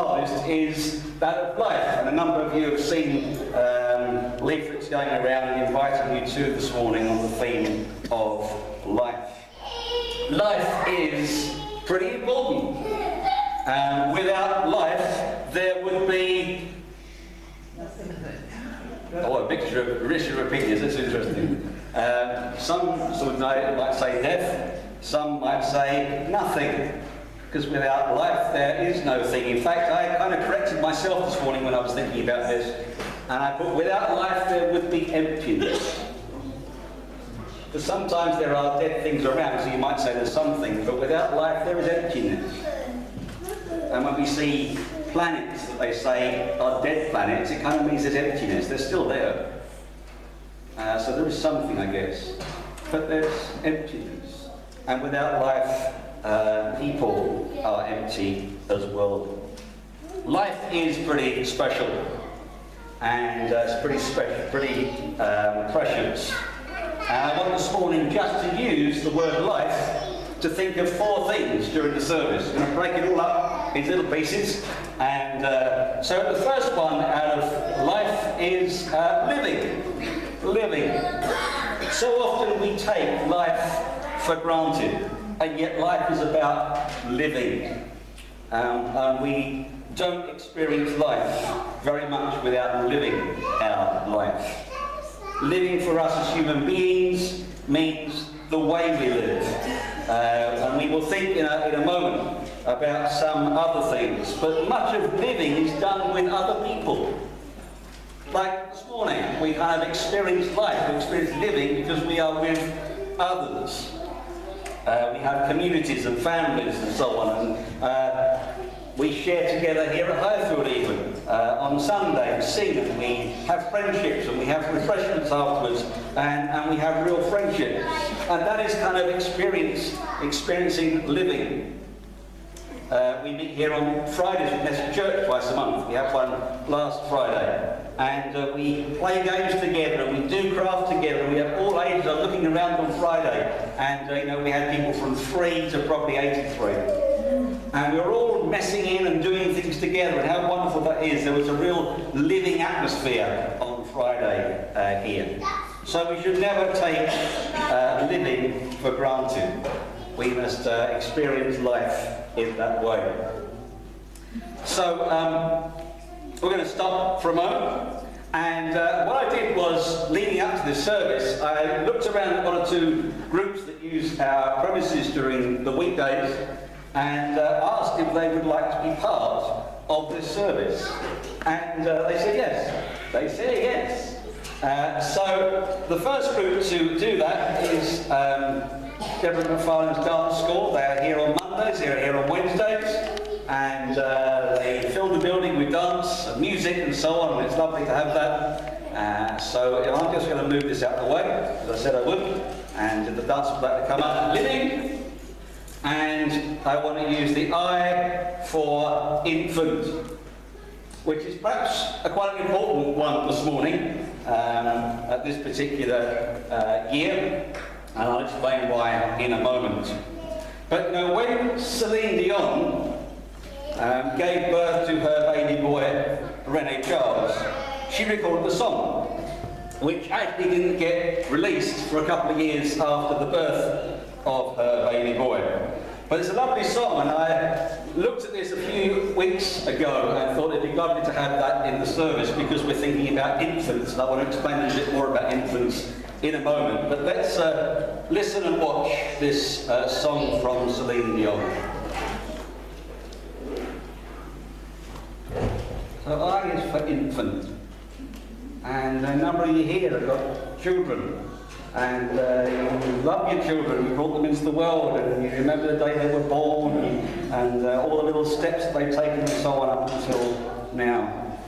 harvest is that of life. And a number of you have seen leaflets going around and inviting you to this morning on the theme of life. Life is pretty important. Without life, there would be a mixture of opinions. That's interesting. Some sort of might say death, some might say nothing, because without life there is no thing. In fact, I kind of corrected myself this morning when I was thinking about this, and I put without life there would be emptiness. Because sometimes there are dead things around, so you might say there's something, but without life there is emptiness. And when we see planets that they say are dead planets, it kind of means there's emptiness. They're still there. So there is something, I guess. But there's emptiness. And without life, people are empty as well. Life is pretty special. And it's pretty special, pretty precious. And I want this morning just to use the word life to think of 4 things during the service. I'm going to break it all up into little pieces. And so the first one out of life is living. Living. So often we take life for granted, and yet life is about living. And we don't experience life very much without living our life. Living for us as human beings means the way we live. And we will think in a moment about some other things, but much of living is done with other people. Like this morning, we kind of experience life, we experience living because we are with others. We have communities and families and so on, and we share together here at Highfield even. On Sunday, we sing and we have friendships and we have refreshments afterwards, and we have real friendships. And that is kind of experiencing living. We meet here on Fridays with Message Church twice a month. We had one last Friday. And we play games together and we do craft together. We have all ages. I'm looking around on Friday and we had people from 3 to probably 83. And we were all messing in and doing things together, and how wonderful that is. There was a real living atmosphere on Friday here. So we should never take living for granted. We must experience life in that way. So we're going to stop for a moment. And what I did was, leading up to this service, I looked around at 1 or 2 groups that use our premises during the weekdays and asked if they would like to be part of this service. And they said yes. They said yes. So the first group to do that is Deborah McFarlane's Dance School. They're here on Mondays, they're here on Wednesdays. And they fill the building with dance and music and so on, and it's lovely to have that. So I'm just going to move this out of the way, as I said I would, and the dance would like to come up. Living, and I want to use the I for infant, which is perhaps quite an important one this morning at this particular year, and I'll explain why in a moment. But when Celine Dion gave birth to her baby boy, Rene Charles, she recorded the song, which actually didn't get released for a couple of years after the birth of her baby boy. But it's a lovely song, and I looked at this a few weeks ago and thought it'd be lovely to have that in the service because we're thinking about infants, and I want to explain a little bit more about infants in a moment. But let's listen and watch this song from Celine Dion. So I is for infant, and a number of you here have got children, and you love your children, you brought them into the world, and you remember the day they were born, and all the little steps that they've taken and so on up until now.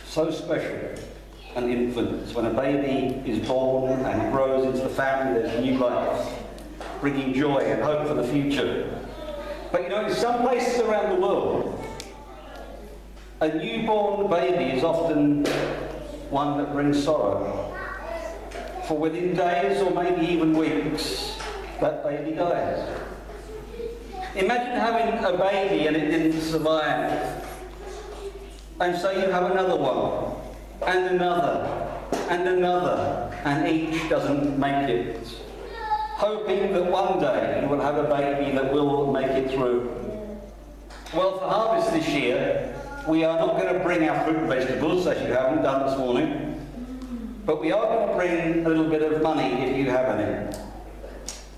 So special, an infant. When a baby is born and grows into the family, there's new life, bringing joy and hope for the future. But in some places around the world, a newborn baby is often one that brings sorrow. For within days or maybe even weeks, that baby dies. Imagine having a baby and it didn't survive And so you have another one, and another, and another, and each doesn't make it. Hoping that one day you will have a baby that will make it through. Well, for harvest this year, we are not going to bring our fruit and vegetables, as you haven't done this morning, but we are going to bring a little bit of money, if you have any,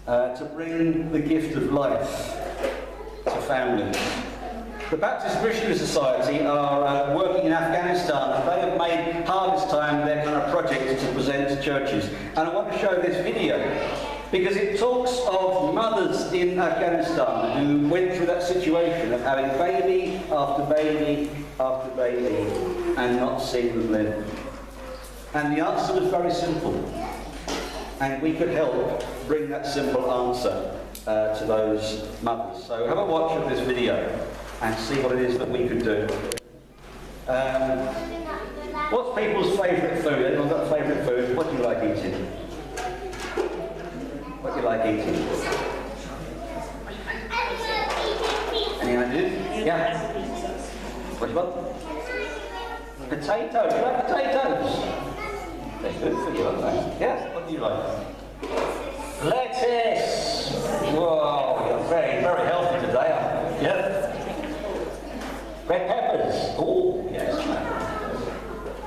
to bring the gift of life to families. The Baptist Missionary Society are working in Afghanistan, and they have made harvest time their kind of project to present to churches. And I want to show this video because it talks of mothers in Afghanistan who went through that situation of having baby after baby after baby and not seeing them live. And the answer was very simple. And we could help bring that simple answer to those mothers. So have a watch of this video and see what it is that we could do. What's people's favourite food? Anyone got a favourite food? What do you like eating? What do you like eating? Any ideas? Yeah. What do you want? Potatoes. You like potatoes? They're good for you, aren't they? Yes. What do you like? Lettuce. Whoa, you're very, very healthy today, aren't you? Yep. Red peppers. Oh, yes.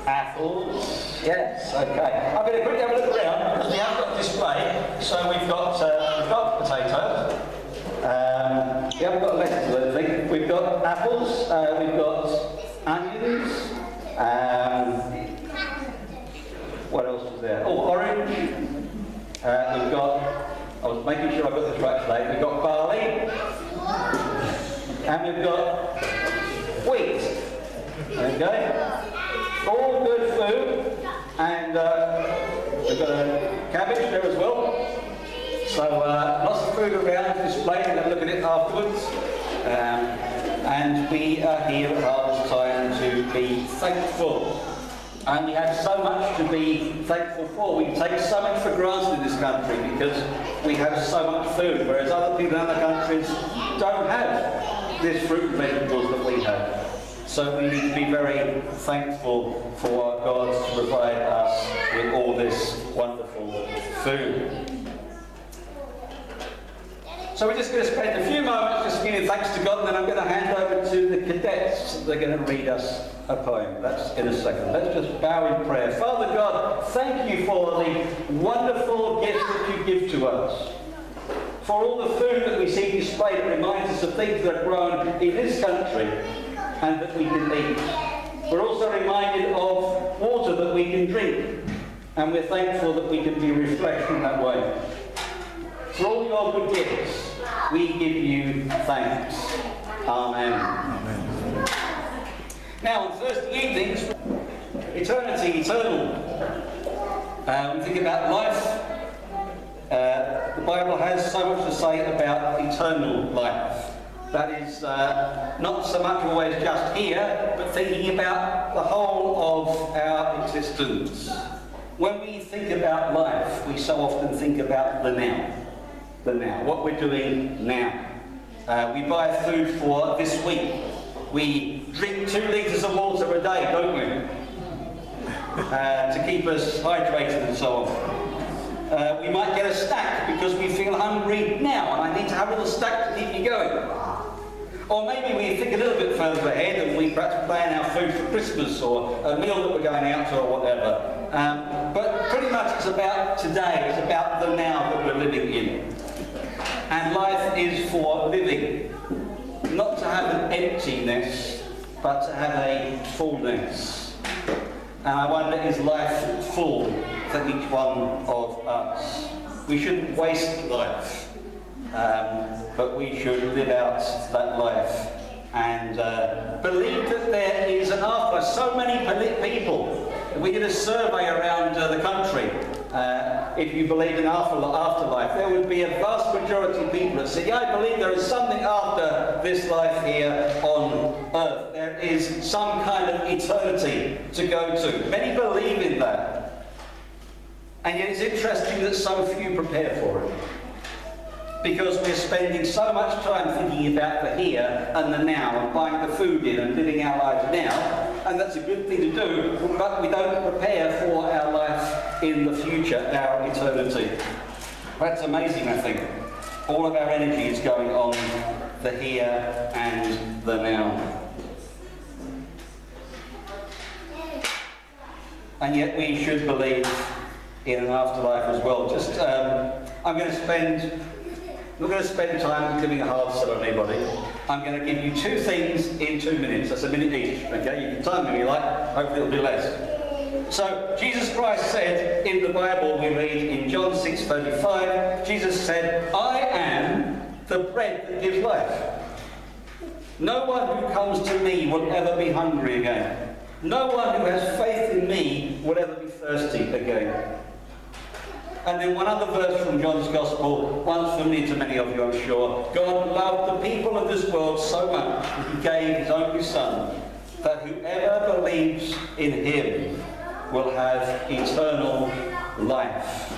Apples. Yes. Okay. I'm going to quickly have a look around because we haven't got a display. So we've got potatoes. We haven't got lettuce, I don't think. We've got apples. We've got onions. What else was there? Oh, orange. We've got. I was making sure I got this right today. We've got barley. And we've got wheat. Okay? All good food. And we've got a cabbage there as well. So lots of food around displayed. We're going to look at it afterwards. And we are here at harvest time to be thankful. And we have so much to be thankful for. We take so much for granted in this country because we have so much food, whereas other people in other countries don't have this fruit and vegetables that we have. So we need to be very thankful for our God to provide us with all this wonderful food. So we're just going to spend a few moments just giving thanks to God, and then I'm going to hand over to the cadets. They're going to read us a poem. That's in a second. Let's just bow in prayer. Father God, thank you for the wonderful gifts that you give to us. For all the food that we see displayed, it reminds us of things that are grown in this country and that we can eat. We're also reminded of water that we can drink, and we're thankful that we can be refreshed in that way. For all your good gifts, we give you thanks. Amen. Amen. Now, on Thursday evenings, eternity, eternal. We think about life. The Bible has so much to say about eternal life. That is not so much always just here, but thinking about the whole of our existence. When we think about life, we so often think about the now. The now, what we're doing now. We buy food for this week. We drink 2 litres of water a day, don't we? To keep us hydrated and so on. We might get a snack because we feel hungry now and I need to have a little snack to keep me going. Or maybe we think a little bit further ahead and we perhaps plan our food for Christmas or a meal that we're going out to or whatever. But pretty much it's about today, it's about the now that we're living in. And life is for living, not to have an emptiness, but to have a fullness. And I wonder, is life full for each one of us? We shouldn't waste life, but we should live out that life and believe that there is an afterlife. So many people, we did a survey around the country. If you believe in afterlife, there would be a vast majority of people that say, yeah, I believe there is something after this life here on earth. There is some kind of eternity to go to. Many believe in that. And yet it's interesting that so few prepare for it. because we're spending so much time thinking about the here and the now and buying the food in and living our lives now, and that's a good thing to do, but we don't prepare for our life in the future, our eternity. That's amazing, I think. All of our energy is going on the here and the now. And yet we should believe in an afterlife as well. I'm not going to spend time giving a hard sell on anybody. I'm going to give you 2 things in 2 minutes. That's a minute each. Okay, you can time them if you like. Hopefully it'll be less. So Jesus Christ said in the Bible, we read in John 6:35, Jesus said, "I am the bread that gives life. No one who comes to me will ever be hungry again. No one who has faith in me will ever be thirsty again." And then one other verse from John's Gospel, one familiar to many of you, I'm sure. God loved the people of this world so much that he gave his only Son, that whoever believes in him will have eternal life.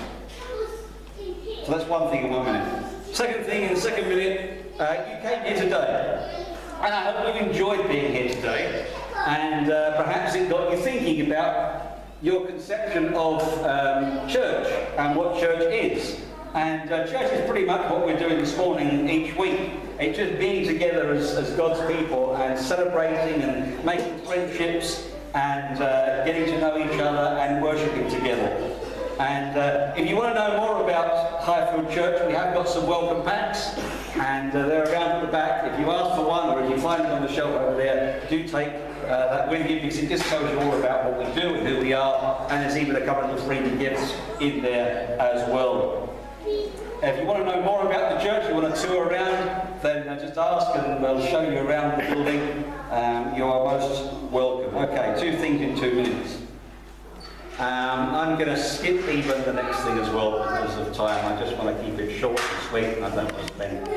So that's one thing in 1 minute. Second thing in the second minute, you came here today. And I hope you've enjoyed being here today. And perhaps it got you thinking about your conception of church and what church is. And church is pretty much what we're doing this morning each week. It's just being together as God's people and celebrating and making friendships and getting to know each other and worshipping together. And if you want to know more about Highfield Church, we have got some welcome packs, and they're around at the back. If you ask for one, or if you find it on the shelf over there, do take that with you, because it just tells you all about what we do and who we are, and there's even a couple of free gifts in there as well. If you want to know more about the church, you want to tour around, then just ask and we'll show you around the building. You are most welcome. Okay, 2 things in 2 minutes. I'm going to skip even the next thing as well because of time. I just want to keep it short and sweet, and I don't want to spend